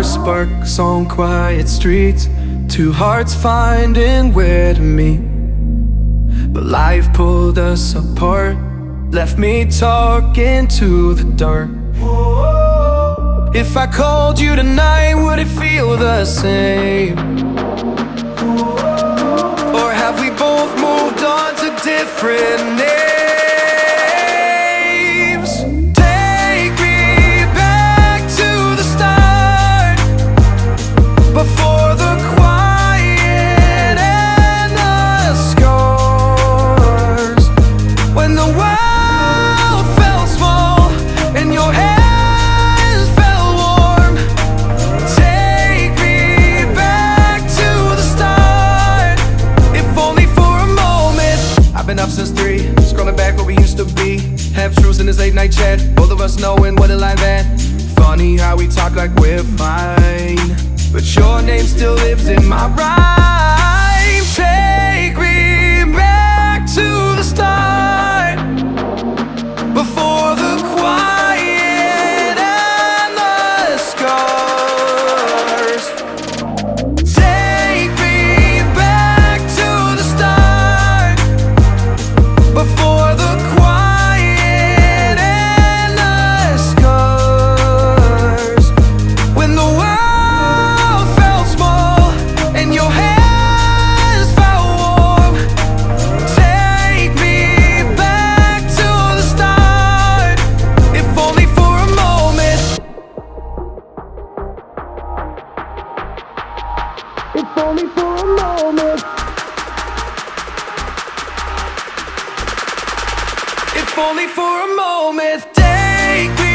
first sparks on quiet streets, two hearts finding where to meet. But life pulled us apart, left me talking to the dark. If I called you tonight, would it feel the same? Or have we both moved on to different names? Take me back to the start, before the quiet and the scars. When the world felt small and your hands felt warm. Take me back to the start, if only for a moment. I've been up since 3, scrolling back where we used to be. Half truths in this late night chat, both of us knowing what it like that. Funny how we talk like we're fine, but your name still lives in my rhyme. Take me back to the start, before the quiet and the scars. Take me back to the start, before the quiet and the scars. When the world felt small and your hands felt warm. Take me back to the start, if only for a moment. If only for a moment. If only for a moment. Take me